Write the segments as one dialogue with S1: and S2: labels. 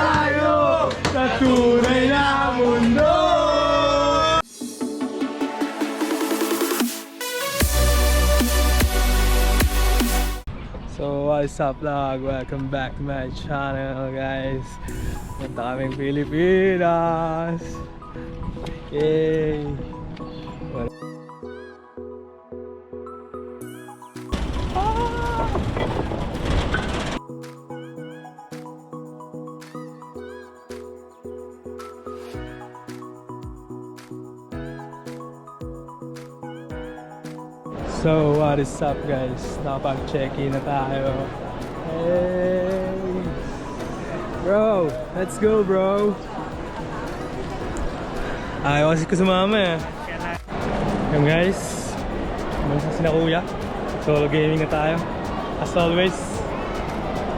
S1: tayo sa tunay na mundo. So what's up vlog? Welcome back to my channel guys. Punta kaming Pilipinas. Yay! So what is up guys? Nakapag-check-in na tayo. Hey! Bro! Let's go bro! Ayaw kasi ko sumama eh. Yung guys, umalis na sina kuya. Solo gaming na tayo. As always.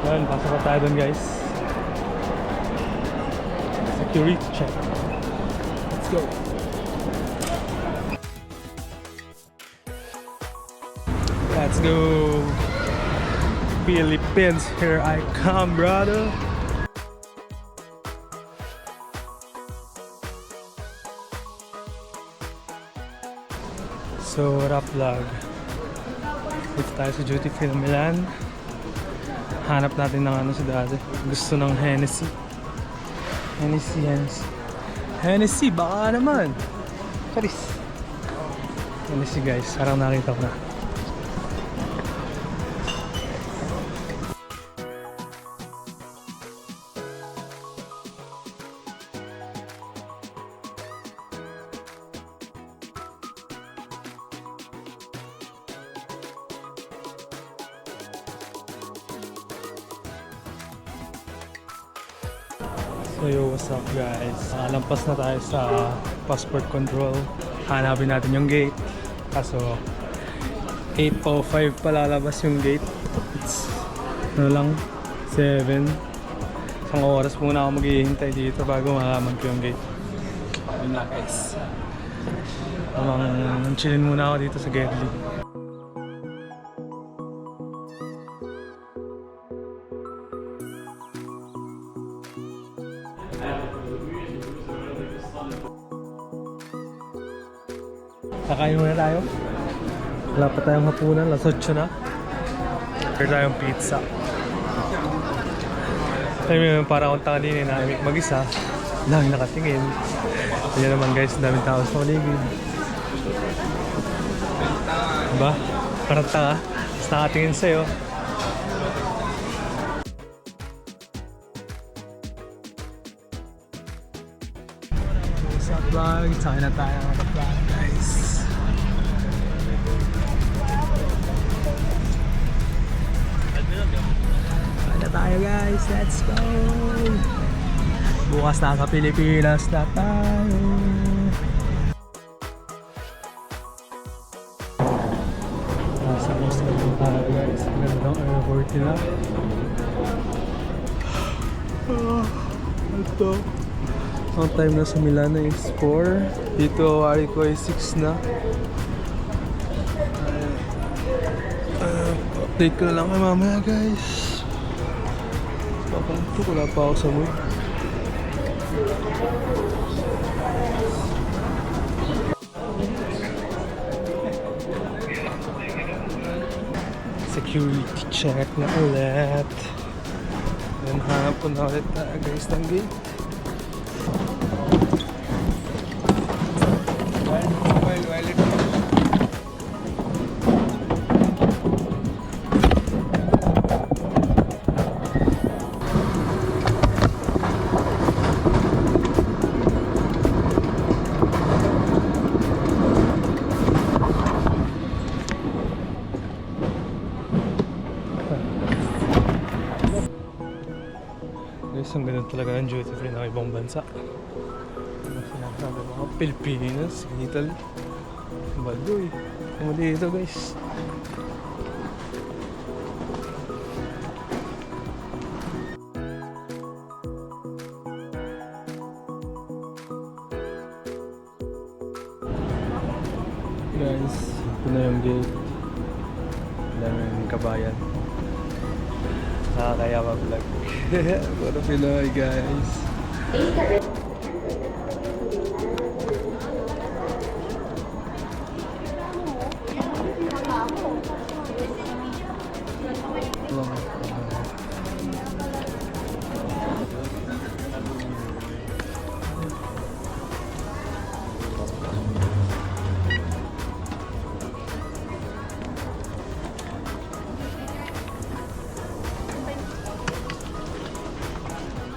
S1: Yan, pasok na tayo dun guys. Security check. Let's go! Let's go! Philippines, here I come, brother! So, rap vlog. Dito tayo sa duty free ng Milan. Hanap natin ng ano si dati. Gusto ng Hennessy. Hennessy, baka naman! Charis! Hennessy guys, parang nakita ko na. So yo, what's up guys? Nakalampas na tayo sa passport control. Hanapin natin yung gate. Kaso 8:05 pa lalabas yung gate. It's ano lang 7. Isang oras muna ako maghihintay dito bago malaman ko yung gate. Yun na guys. Chillin muna ako dito sa Gedli. Kakain muna tayo. Wala pa tayong hapunan, alas 8 na. Order tayong pizza. Alam mo yun, para akong tangalinin na mag-isa. Lang nakatingin. Kaya naman guys, daming tao sa paligid. Diba? Parang tanga. Tapos nakatingin sa'yo. What's up vlog? Saan na tayo mga vlog guys. Tayo guys, let's go! Bukas na sa Pilipinas na tayo. Nasa Costa na tayo guys. Magandang airport nila. Ito. Ang time na sa Milan is 4. Dito ari ko ay 6 na. Update ko na lang kay mamaya guys. Papanto, wala pa ako sa mood. Security check na ulit. Then hanap ko na ulit guys ng gate. Guys, ang ganun talaga ng duty free ng ibang bansa. Ano sinasabi mga Pilipinas, Italy. Bagoy. Kung dito guys. Guys, ito na yung gate. Daming kabayan. Nakakaya mag-vlog. Puro Pinoy guys.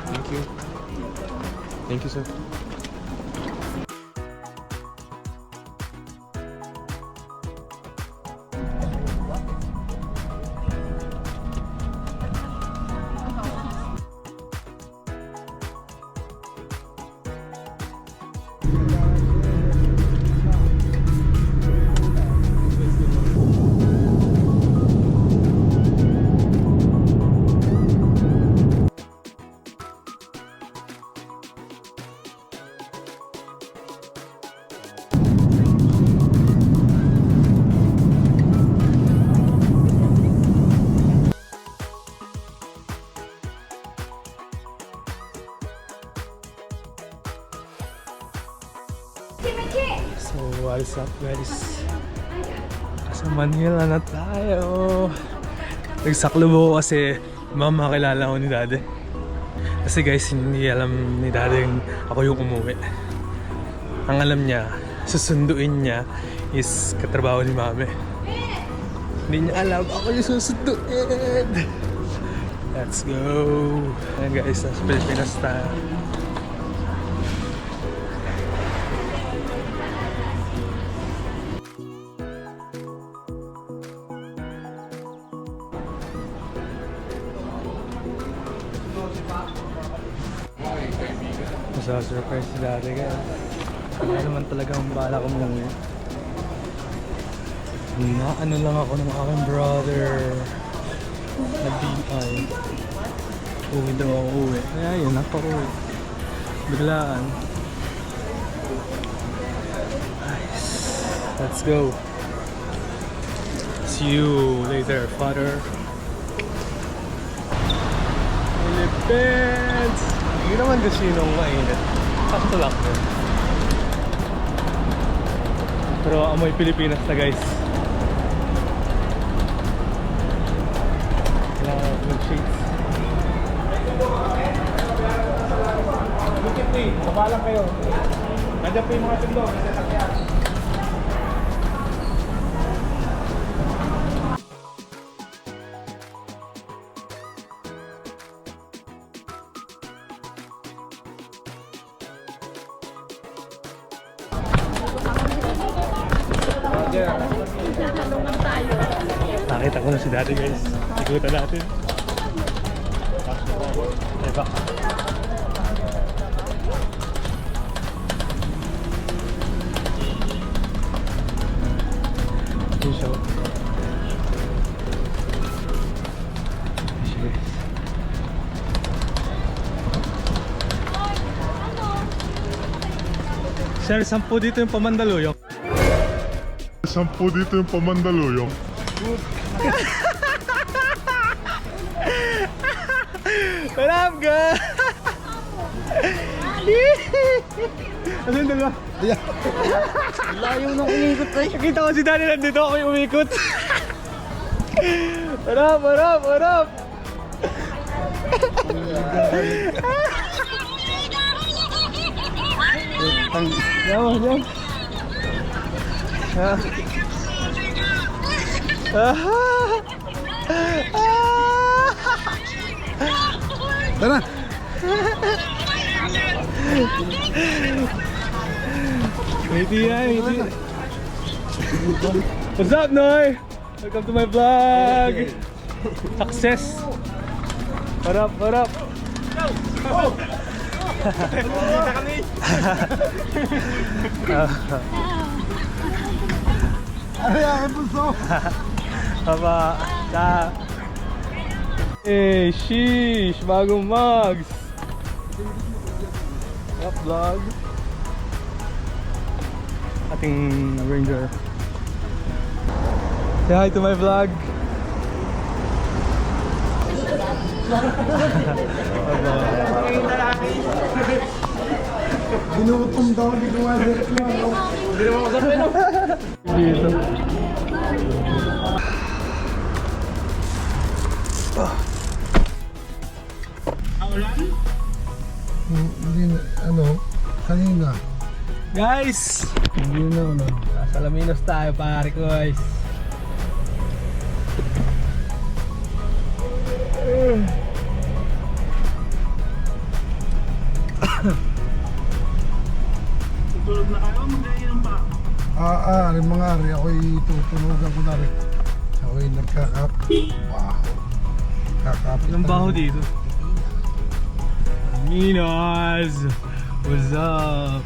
S2: Thank you. Thank you, sir.
S1: So what's up guys? Sa Manila na tayo. Nagsaklubo ko kasi makilala ko ni Daddy. Kasi guys, hindi alam ni Daddy yung ako yung umuwi. Ang alam niya, susunduin niya is katrabaho ni Mami. Hindi niya alam ako yung susunduin. Let's go. Ayan guys, nasa Pilipinas tayo. Surprise si Daddy guys. Kaya naman talagang bala ko mong na ano lang ako ng aking brother na BI. Uwi daw ako uwi. Kaya yun, napaka-uwi. Biglaan. Nice. Let's go. See you later, father. Philippines! Hindi naman kasi nung mainit. Sakto lang yun. Pero amoy Pilipinas na guys. Kailangan ko mag-shades. Bukit ni, kabalang kayo. Nandiyan po yung mga tundo, nasa sakyan. Nakita ko na si Daddy guys. Ikutan natin. Diba? Ito siya. Sir, 10 dito yung pamandaluyong.
S3: 10 dito yung pamandaluyong.
S1: Alam ka! Asan yung dalawa?
S4: Layo nung umikot tayo.
S1: Nakita ko si Daddy nandito, ako yung umikot. Harap, harap, harap! Yaman, yan.
S4: Tara!
S1: Wait yan. What's up, Noy? Welcome to my vlog. Success. What up, what up?
S4: Ano yung puso?
S1: Papa, ta. Hey, sheesh, bagong mugs. Up vlog. Ating ranger. Say hi to my vlog.
S4: Binutom daw, hindi ko
S1: Dito.
S4: Hindi na, ano, kanina.
S1: Guys!
S4: Hindi na, ano.
S1: Nasa Laminos tayo, pare ko, guys. Tutulog na kayo, mag-iinom pa.
S4: Ari mga ari, ako'y tutunugan ko na rin. Ako'y nagkakabaho. Kakapit.
S1: Anong baho dito? Minos! What's up?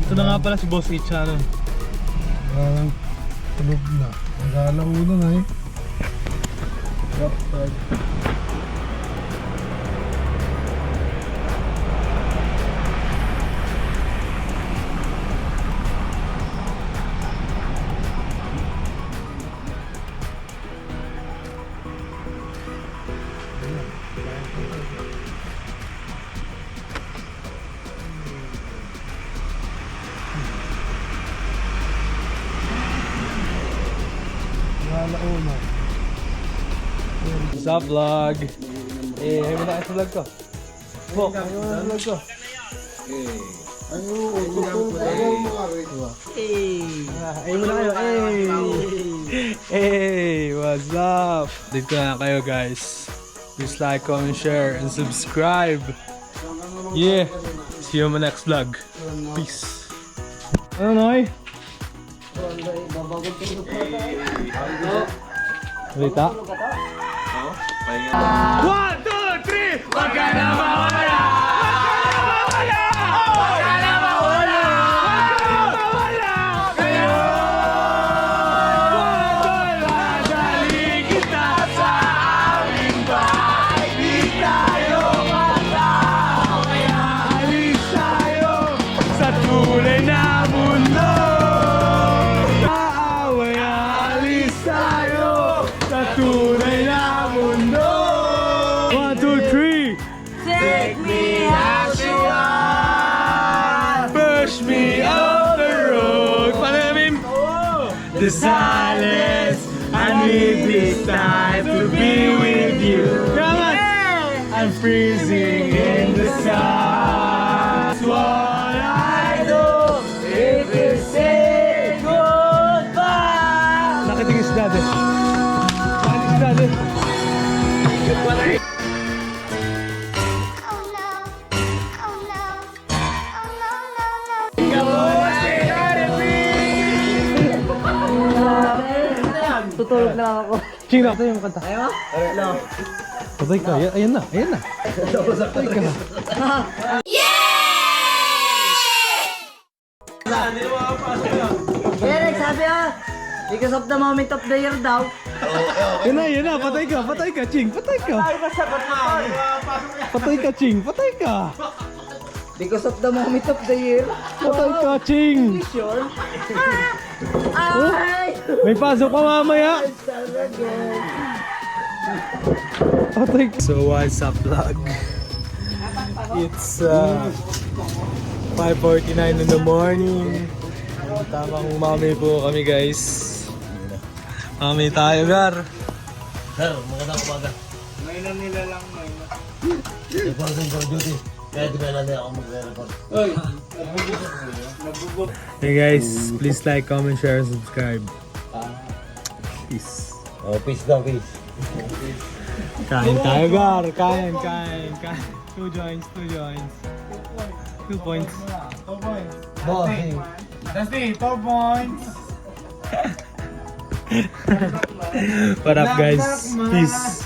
S1: Ito na nga pala si Boss H, ano?
S4: Parang tulog na. Nag-alauna na eh.
S1: Drop tag.
S4: Nag-alauna.
S1: What's up, vlog? Eh, may na sa vlog ko. Bok, ano na vlog ko?
S4: Ay, oo, tutulog na mga ari.
S1: Ay mo na kayo, hey, what's up? Dito na kayo, guys. Please like, comment, share, and subscribe. Yeah, see you on my next vlog. Peace. Ano, Noy? Rita? 1, 2, 3! Wag ka na mawala! Tunay na mundo, aaway alis tayo sa tunay na mundo. 1, 2, 3. Take me as you are, push me off the road. Panamim. The silence, I need this time to be with you. Come on. I'm freezing in the sun. That's what I do if you say goodbye. Nakitingin si Daddy. Nakitingin si Daddy.
S5: Oh no, oh no, oh no, no, no.
S6: Tutulog na lang ako.
S1: Ching na, tayo yung kanta.
S6: Ayaw? No.
S1: Patay ka, ayan na, ayan na. Patay ka.
S6: Eric, sabi because of the moment of the year daw.
S1: Yan na, patay ka, Ching, patay ka. Patay ka, Ching, patay ka.
S6: Because of the moment of the year.
S1: Patay ka, Ching.
S6: Sure. Ay!
S1: May pasok ka mamaya. Patay ka. So what's up, vlog? It's 5:49 in the morning. Tamang mami po kami, guys. Mami tayo, Gar.
S7: Sir, magandang umaga. Ngayon lang nila lang ngayon. Reporting for duty. Kaya di ba lang ako magre-report.
S1: Hey guys, please like, comment, share, and subscribe. Peace.
S7: Oh, peace daw, peace.
S1: Kain tayo, Gar. Kain. 2 joints. 2 points.
S7: Bossing.
S1: What up, guys? Peace.